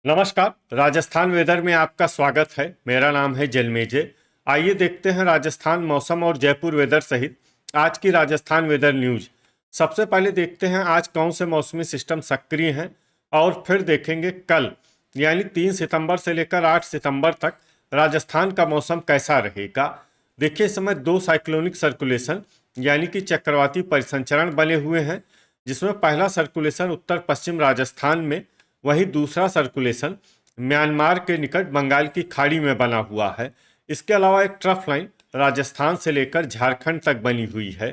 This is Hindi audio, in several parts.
नमस्कार। राजस्थान वेदर में आपका स्वागत है। मेरा नाम है जलमेजे। आइए देखते हैं राजस्थान मौसम और जयपुर वेदर सहित आज की राजस्थान वेदर न्यूज। सबसे पहले देखते हैं आज कौन से मौसमी सिस्टम सक्रिय हैं और फिर देखेंगे कल यानी 3 सितंबर से लेकर 8 सितंबर तक राजस्थान का मौसम कैसा रहेगा। देखिए, इस समय 2 साइक्लोनिक सर्कुलेशन यानी कि चक्रवाती परिसंचरण बने हुए हैं, जिसमें पहला सर्कुलेशन उत्तर पश्चिम राजस्थान में, वहीं दूसरा सर्कुलेशन म्यांमार के निकट बंगाल की खाड़ी में बना हुआ है। इसके अलावा एक ट्रफ लाइन राजस्थान से लेकर झारखंड तक बनी हुई है।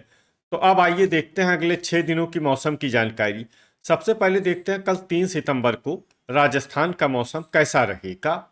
तो अब आइए देखते हैं अगले 6 दिनों की मौसम की जानकारी। सबसे पहले देखते हैं कल 3 सितंबर को राजस्थान का मौसम कैसा रहेगा।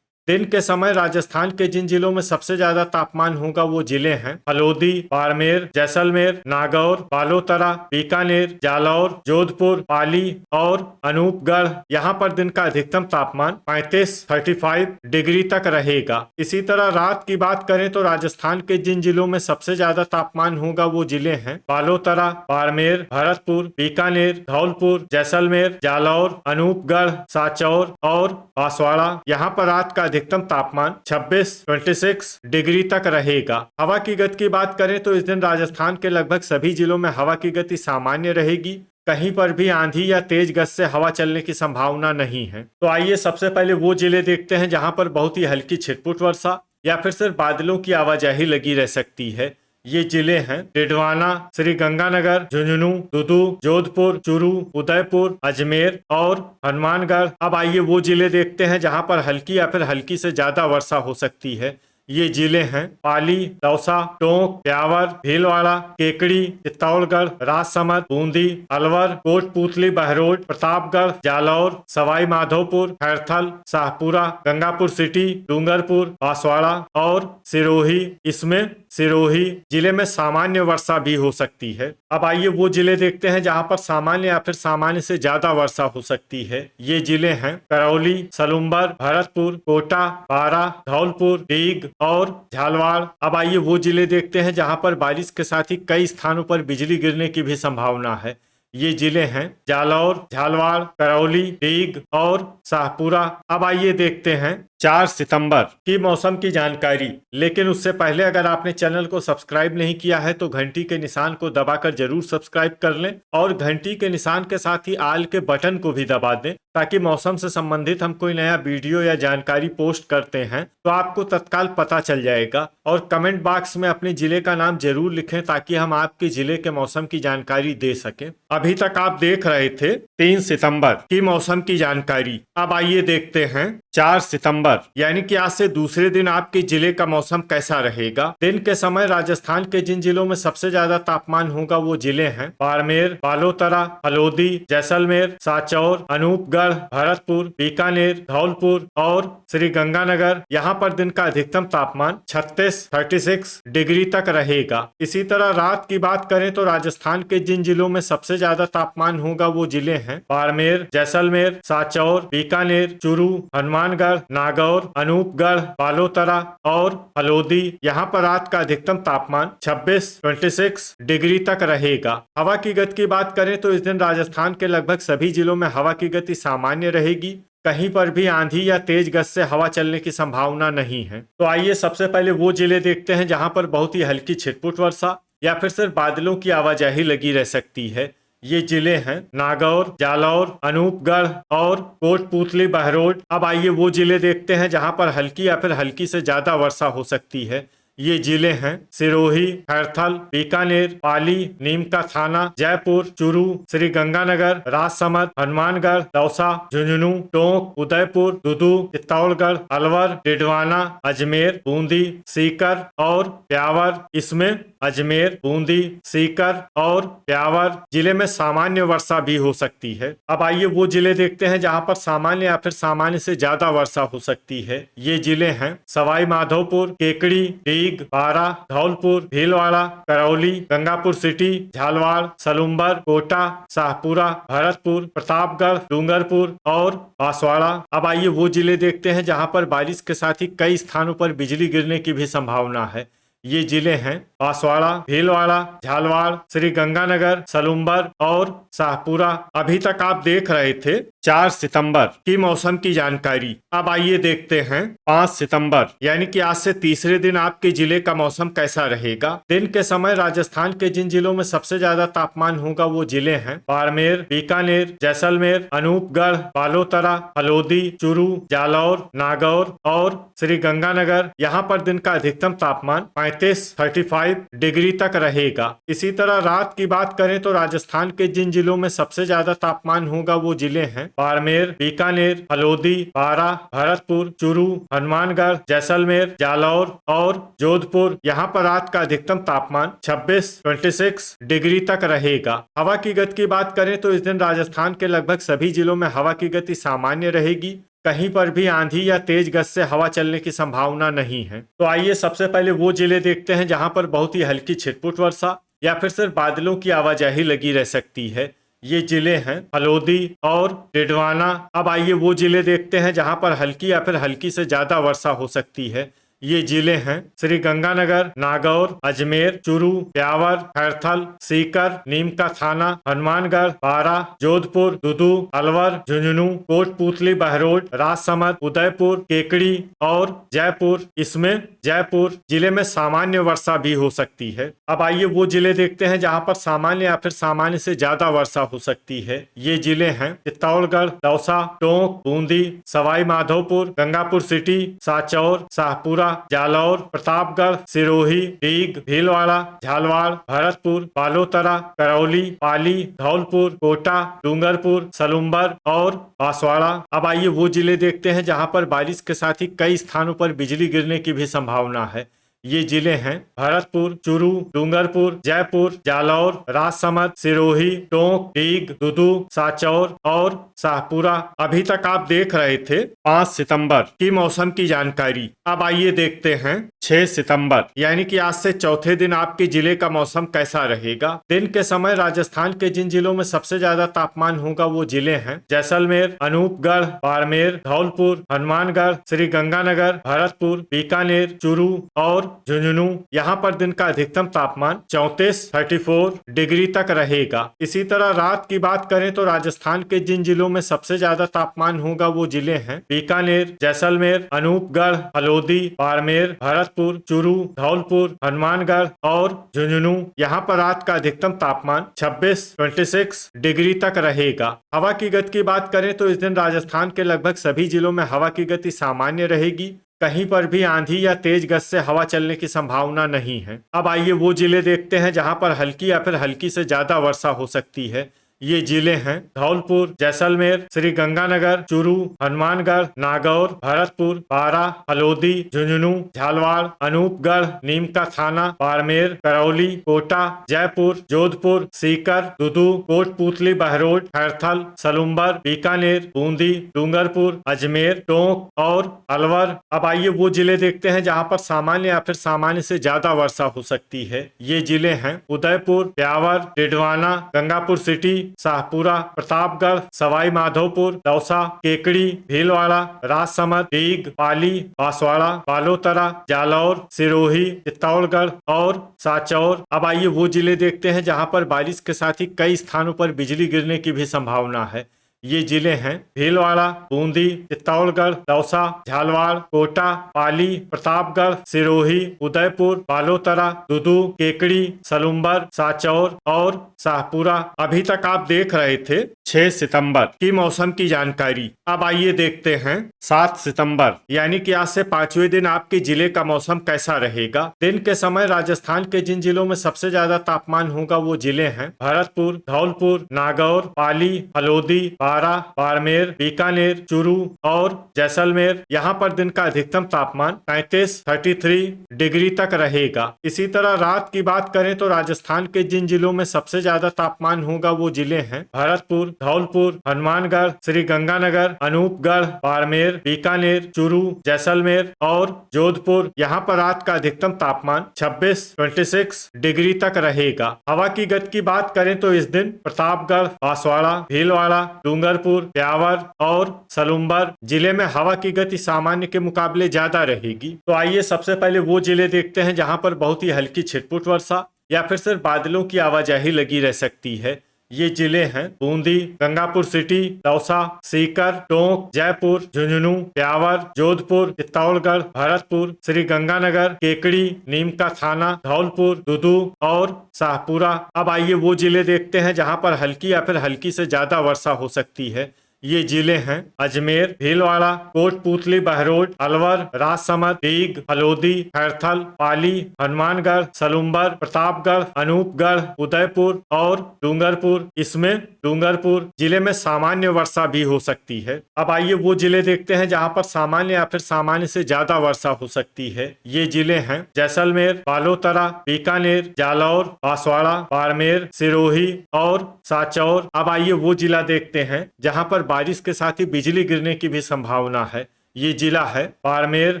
दिन के समय राजस्थान के जिन जिलों में सबसे ज्यादा तापमान होगा वो जिले हैं हल्द्वानी, बाड़मेर, जैसलमेर, नागौर, बालोतरा, बीकानेर, जालौर, जोधपुर, पाली और अनूपगढ़। यहाँ पर दिन का अधिकतम तापमान 35 डिग्री तक रहेगा। इसी तरह रात की बात करें तो राजस्थान के जिन जिलों में सबसे ज्यादा तापमान होगा वो जिले हैं बालोतरा, बाड़मेर, भरतपुर, बीकानेर, धौलपुर, जैसलमेर, जालौर, अनूपगढ़, सांचौर और बांसवाड़ा। यहाँ पर रात का अधिकतम तापमान 26 डिग्री तक रहेगा। हवा की गति की बात करें तो इस दिन राजस्थान के लगभग सभी जिलों में हवा की गति सामान्य रहेगी। कहीं पर भी आंधी या तेज गति से हवा चलने की संभावना नहीं है। तो आइए सबसे पहले वो जिले देखते हैं जहां पर बहुत ही हल्की छिटपुट वर्षा या फिर सिर्फ बादलों की आवाजाही लगी रह सकती है। ये जिले हैं डिडवाना, श्री गंगानगर, झुंझुनू, दुदू, जोधपुर, चूरू, उदयपुर, अजमेर और हनुमानगढ़। अब आइए वो जिले देखते हैं जहां पर हल्की या फिर हल्की से ज्यादा वर्षा हो सकती है। ये जिले हैं पाली, दौसा, टोंक, ब्यावर, भीलवाड़ा, केकड़ी, चित्तौड़गढ़, राजसमंद, बूंदी, अलवर, कोटपूतली, बहरोड, प्रतापगढ़, जालौर, सवाई माधोपुर, खैरथल, शाहपुरा, गंगापुर सिटी, डूंगरपुर, बांसवाड़ा और सिरोही। इसमें सिरोही जिले में सामान्य वर्षा भी हो सकती है। अब आइए वो जिले देखते हैं जहां पर सामान्य या फिर सामान्य से ज्यादा वर्षा हो सकती है। ये जिले हैं करौली, सलुम्बर, भरतपुर, कोटा, बारा, धौलपुर, डीग और झालवाड़। अब आइए वो जिले देखते हैं जहां पर बारिश के साथ ही कई स्थानों पर बिजली गिरने की भी संभावना है। ये जिले हैं जालौर, झालवाड़, करौली, डीग और शाहपुरा। अब आइए देखते हैं 4 सितंबर की मौसम की जानकारी। लेकिन उससे पहले अगर आपने चैनल को सब्सक्राइब नहीं किया है तो घंटी के निशान को दबाकर जरूर सब्सक्राइब कर लें और घंटी के निशान के साथ ही आल के बटन को भी दबा दें, ताकि मौसम से संबंधित हम कोई नया वीडियो या जानकारी पोस्ट करते हैं तो आपको तत्काल पता चल जाएगा। और कमेंट बॉक्स में अपने जिले का नाम जरूर लिखें ताकि हम आपके जिले के मौसम की जानकारी दे सकें। अभी तक आप देख रहे थे 3 सितंबर की मौसम की जानकारी। अब आइए देखते हैं 4 सितंबर यानी कि आज से दूसरे दिन आपके जिले का मौसम कैसा रहेगा। दिन के समय राजस्थान के जिन जिलों में सबसे ज्यादा तापमान होगा वो जिले हैं बाड़मेर, बालोतरा, हल्द्वानी, जैसलमेर, सांचौर, अनूपगढ़, भरतपुर, बीकानेर, धौलपुर और श्री गंगानगर। यहाँ पर दिन का अधिकतम तापमान 36 डिग्री तक रहेगा। इसी तरह रात की बात करें तो राजस्थान के जिन जिलों में सबसे ज्यादा तापमान होगा वो जिले हैं बाड़मेर, जैसलमेर, सांचौर, बीकानेर, चूरू, हनुमानगढ़, नागौर, अनूपगढ़, बालोतरा और हल्द्वानी। यहाँ पर रात का अधिकतम तापमान 26 डिग्री तक रहेगा। हवा की गति की बात करें तो इस दिन राजस्थान के लगभग सभी जिलों में हवा की गति सामान्य रहेगी। कहीं पर भी आंधी या तेज गति से हवा चलने की संभावना नहीं है। तो आइए सबसे पहले वो जिले देखते हैं जहां पर बहुत ही हल्की छिटपुट वर्षा या फिर सिर्फ बादलों की आवाजाही लगी रह सकती है। ये जिले हैं नागौर, जालौर, अनूपगढ़ और कोटपूतली, बहरोड। अब आइए वो जिले देखते हैं जहां पर हल्की या फिर हल्की से ज्यादा वर्षा हो सकती है। ये जिले हैं सिरोही, खैरथल, बीकानेर, पाली, नीमका थाना, जयपुर, चूरू, श्री गंगानगर, राजसमंद, हनुमानगढ़, दौसा, झुंझुनू, टोंक, उदयपुर, दुदू, चित्तौड़गढ़, अलवर, डिडवाना, अजमेर, बूंदी, सीकर और ब्यावर। इसमें अजमेर, बूंदी, सीकर और ब्यावर जिले में सामान्य वर्षा भी हो सकती है। अब आइए वो जिले देखते हैं जहां पर सामान्य या फिर सामान्य से ज्यादा वर्षा हो सकती है। ये जिले हैं सवाई माधोपुर, केकड़ी, डीग, बारा, धौलपुर, भीलवाड़ा, करौली, गंगापुर सिटी, झालवाड़, सलुम्बर, कोटा, शाहपुरा, भरतपुर, प्रतापगढ़, डूंगरपुर और बांसवाड़ा। अब आइए वो जिले देखते हैं जहां पर बारिश के साथ ही कई स्थानों पर बिजली गिरने की भी संभावना है। ये जिले हैं बांसवाड़ा, भीलवाड़ा, झालवाड़, श्री गंगानगर, सलूम्बर और शाहपुरा। अभी तक आप देख रहे थे 4 सितंबर की मौसम की जानकारी। अब आइए देखते हैं 5 सितंबर यानी कि आज से तीसरे दिन आपके जिले का मौसम कैसा रहेगा। दिन के समय राजस्थान के जिन जिलों में सबसे ज्यादा तापमान होगा वो जिले हैं बाड़मेर, बीकानेर, जैसलमेर, अनूपगढ़, बालोतरा, हलोदी, चूरू, जालौर, नागौर और श्री गंगानगर। यहाँ पर दिन का अधिकतम तापमान 35 डिग्री तक रहेगा। इसी तरह रात की बात करें तो राजस्थान के जिन जिलों में सबसे ज्यादा तापमान होगा वो जिले हैं बाड़मेर, बीकानेर, हलोदी, बारा, भरतपुर, चूरू, हनुमानगढ़, जैसलमेर, जालौर और जोधपुर। यहाँ पर रात का अधिकतम तापमान 26 डिग्री तक रहेगा। हवा की गति की बात करें तो इस दिन राजस्थान के लगभग सभी जिलों में हवा की गति सामान्य रहेगी। कहीं पर भी आंधी या तेज गति से हवा चलने की संभावना नहीं है। तो आइए सबसे पहले वो जिले देखते हैं जहां पर बहुत ही हल्की छिटपुट वर्षा या फिर सिर्फ बादलों की आवाजाही लगी रह सकती है। ये जिले हैं हलोदी और डिडवाना। अब आइए वो जिले देखते हैं जहां पर हल्की या फिर हल्की से ज्यादा वर्षा हो सकती है। ये जिले हैं श्री गंगानगर, नागौर, अजमेर, चूरू, ब्यावर, खैरथल, सीकर, नीम का थाना, हनुमानगढ़, बारा, जोधपुर, दुदू, अलवर, झुंझुनू, कोटपूतली, बहरोड, राजसमंद, उदयपुर, केकड़ी और जयपुर। इसमें जयपुर जिले में सामान्य वर्षा भी हो सकती है। अब आइए वो जिले देखते हैं जहां पर सामान्य या फिर सामान्य से ज्यादा वर्षा हो सकती है। ये जिले हैं चित्तौड़गढ़, दौसा, टोंक, बूंदी, सवाई माधोपुर, गंगापुर सिटी, साचौर, शाहपुरा, जालौर, प्रतापगढ़, सिरोही, डीग, भीलवाड़ा, झालवाड़, भरतपुर, बालोतरा, करौली, पाली, धौलपुर, कोटा, डूंगरपुर, सलूम्बर और बांसवाड़ा। अब आइए वो जिले देखते हैं जहां पर बारिश के साथ ही कई स्थानों पर बिजली गिरने की भी संभावना है। ये जिले हैं भरतपुर, चूरू, डूंगरपुर, जयपुर, जालौर, राजसमंद, सिरोही, टोंक, डीग, दुदू, साचौर और शाहपुरा। अभी तक आप देख रहे थे 5 सितंबर की मौसम की जानकारी। अब आइए देखते हैं 6 सितंबर यानी कि आज से चौथे दिन आपके जिले का मौसम कैसा रहेगा। दिन के समय राजस्थान के जिन जिलों में सबसे ज्यादा तापमान होगा वो जिले हैं जैसलमेर, अनूपगढ़, बाड़मेर, धौलपुर, हनुमानगढ़, श्री गंगानगर, भरतपुर, बीकानेर, चूरू और झुंझुनू। यहाँ पर दिन का अधिकतम तापमान 34 डिग्री तक रहेगा। इसी तरह रात की बात करें तो राजस्थान के जिन जिलों में सबसे ज्यादा तापमान होगा वो जिले हैं बीकानेर, जैसलमेर, अनूपगढ़, हलोदी, बाड़मेर, भरतपुर, चूरू, धौलपुर, हनुमानगढ़ और झुंझुनू। यहाँ पर रात का अधिकतम तापमान 26 डिग्री तक रहेगा। हवा की गति की बात करें तो इस दिन राजस्थान के लगभग सभी जिलों में हवा की गति सामान्य रहेगी। कहीं पर भी आंधी या तेज गति से हवा चलने की संभावना नहीं है। अब आइए वो जिले देखते हैं जहां पर हल्की या फिर हल्की से ज्यादा वर्षा हो सकती है। ये जिले हैं धौलपुर, जैसलमेर, श्री गंगानगर, चूरू, हनुमानगढ़, नागौर, भरतपुर, बारा, हलोदी, झुंझुनू, झालवाड़, अनूपगढ़, नीम का थाना, बाड़मेर, करौली, कोटा, जयपुर, जोधपुर, सीकर, दुदू, कोटपूतली, बहरोड, खैरथल, सलूम्बर, बीकानेर, बूंदी, डूंगरपुर, अजमेर, टोंक और अलवर। अब आइए वो जिले देखते हैं जहां पर सामान्य या फिर सामान्य से ज्यादा वर्षा हो सकती है। ये जिले हैं उदयपुर, ब्यावर, डिडवाना, गंगापुर सिटी, शाहपुरा, प्रतापगढ़, सवाई माधोपुर, दौसा, केकड़ी, भीलवाड़ा, राजसमंद, डीग, पाली, बांसवाड़ा, बालोतरा, जालौर, सिरोही, चित्तौड़गढ़ और साचौर। अब आइए वो जिले देखते हैं जहां पर बारिश के साथ ही कई स्थानों पर बिजली गिरने की भी संभावना है। ये जिले हैं भीलवाड़ा, बूंदी, चित्तौड़गढ़, दौसा, झालवाड़, कोटा, पाली, प्रतापगढ़, सिरोही, उदयपुर, बालोतरा, दुदू, केकड़ी, सलूम्बर, साचौर और शाहपुरा। अभी तक आप देख रहे थे 6 सितंबर की मौसम की जानकारी। अब आइए देखते हैं 7 सितंबर यानी कि आज से 5वें दिन आपके जिले का मौसम कैसा रहेगा। दिन के समय राजस्थान के जिन जिलों में सबसे ज्यादा तापमान होगा वो जिले हैं भरतपुर, धौलपुर, नागौर, पाली, हलोदी, बारा, बाड़मेर, बीकानेर, चूरू और जैसलमेर। यहाँ पर दिन का अधिकतम तापमान 33 डिग्री तक रहेगा। इसी तरह रात की बात करें तो राजस्थान के जिन जिलों में सबसे ज्यादा तापमान होगा वो जिले हैं भरतपुर, धौलपुर, हनुमानगढ़, श्री गंगानगर, अनूपगढ़, बाड़मेर, बीकानेर, चूरू, जैसलमेर और जोधपुर। यहाँ पर रात का अधिकतम तापमान 26 डिग्री तक रहेगा। हवा की गति की बात करें तो इस दिन प्रतापगढ़, बांसवाड़ा, भीलवाड़ा, डूंगरपुर, ब्यावर और सलूम्बर जिले में हवा की गति सामान्य के मुकाबले ज्यादा रहेगी। तो आइए सबसे पहले वो जिले देखते हैं जहां पर बहुत ही हल्की छिटपुट वर्षा या फिर सिर्फ बादलों की आवाजाही लगी रह सकती है। ये जिले हैं बूंदी, गंगापुर सिटी, दौसा, सीकर, टोंक, जयपुर, झुंझुनू, ब्यावर, जोधपुर, चित्तौड़गढ़, भरतपुर, श्री गंगानगर, केकड़ी, नीमका थाना, धौलपुर, दुदू और शाहपुरा। अब आइए वो जिले देखते हैं जहां पर हल्की या फिर हल्की से ज्यादा वर्षा हो सकती है। ये जिले हैं अजमेर, भीलवाड़ा, कोटपूतली, बहरोड, अलवर, राजसमंद, दीग, हलोदी, खैरथल, पाली, हनुमानगढ़, सलूम्बर, प्रतापगढ़, अनूपगढ़, उदयपुर और डूंगरपुर। इसमें डूंगरपुर जिले में सामान्य वर्षा भी हो सकती है। अब आइए वो जिले देखते हैं जहां पर सामान्य या फिर सामान्य से ज्यादा वर्षा हो सकती है। ये जिले हैं जैसलमेर, बालोतरा, बीकानेर, जालौर, बांसवाड़ा, बाड़मेर, सिरोही और सांचौर। अब आइए वो जिला देखते हैं जहां पर बारिश के साथ ही बिजली गिरने की भी संभावना है। ये जिला है बाड़मेर।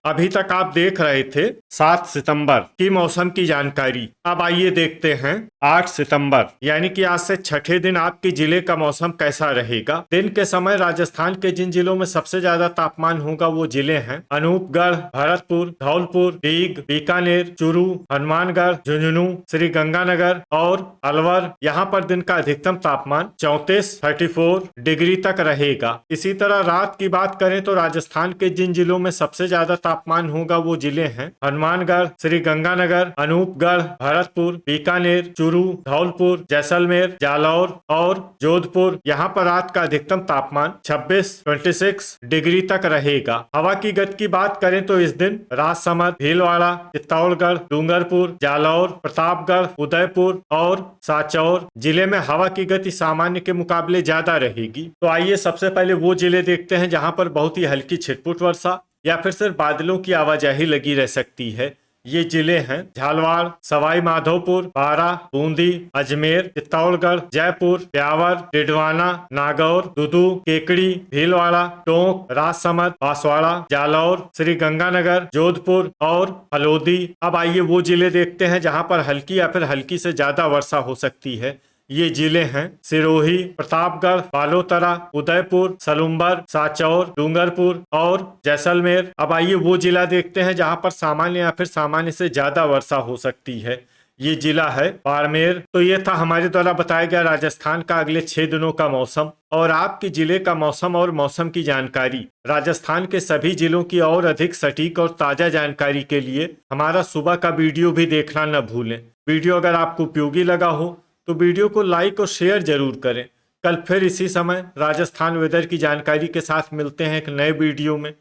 अभी तक आप देख रहे थे 7 सितंबर की मौसम की जानकारी। अब आइए देखते हैं 8 सितंबर यानी कि आज से छठे दिन आपके जिले का मौसम कैसा रहेगा। दिन के समय राजस्थान के जिन जिलों में सबसे ज्यादा तापमान होगा वो जिले हैं अनूपगढ़, भरतपुर, धौलपुर, दीग, बीकानेर, चूरू, हनुमानगढ़, झुंझुनू, श्री गंगानगर और अलवर। यहाँ पर दिन का अधिकतम तापमान 34 डिग्री तक रहेगा। इसी तरह रात की बात करें तो राजस्थान के जिन जिलों में सबसे ज्यादा तापमान होगा वो जिले हैं हनुमानगढ़, श्री गंगानगर, अनूपगढ़, भरतपुर, बीकानेर, चूरू, धौलपुर, जैसलमेर, जालौर और जोधपुर। यहाँ पर रात का अधिकतम तापमान 26 डिग्री तक रहेगा। हवा की गति की बात करें तो इस दिन राजसमंद, भीलवाड़ा, चित्तौड़गढ़, डूंगरपुर, जालौर, प्रतापगढ़, उदयपुर और सांचौर जिले में हवा की गति सामान्य के मुकाबले ज्यादा रहेगी। तो आइए सबसे पहले वो जिले देखते हैं जहां पर बहुत ही हल्की छिटपुट वर्षा या फिर सिर्फ बादलों की आवाजाही लगी रह सकती है। ये जिले हैं झालवाड़, सवाई माधोपुर, बारा, बूंदी, अजमेर, चित्तौड़गढ़, जयपुर, ब्यावर, डिडवाना, नागौर, दुदू, केकड़ी, भीलवाड़ा, टोंक, राजसमंद, बांसवाड़ा, जालौर, श्री गंगानगर, जोधपुर और हलोदी। अब आइए वो जिले देखते हैं जहां पर हल्की या फिर हल्की से ज्यादा वर्षा हो सकती है। ये जिले हैं सिरोही, प्रतापगढ़, बालोतरा, उदयपुर, सलूम्बर, सांचौर, डूंगरपुर और जैसलमेर। अब आइए वो जिला देखते हैं जहां पर सामान्य या फिर सामान्य से ज्यादा वर्षा हो सकती है। ये जिला है बाड़मेर। तो ये था हमारे द्वारा बताया गया राजस्थान का अगले 6 दिनों का मौसम और आपके जिले का मौसम और मौसम की जानकारी। राजस्थान के सभी जिलों की और अधिक सटीक और ताजा जानकारी के लिए हमारा सुबह का वीडियो भी देखना न भूलें। वीडियो अगर आपको उपयोगी लगा हो तो वीडियो को लाइक और शेयर जरूर करें। कल फिर इसी समय राजस्थान वेदर की जानकारी के साथ मिलते हैं एक नए वीडियो में।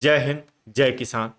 जय हिंद, जय किसान।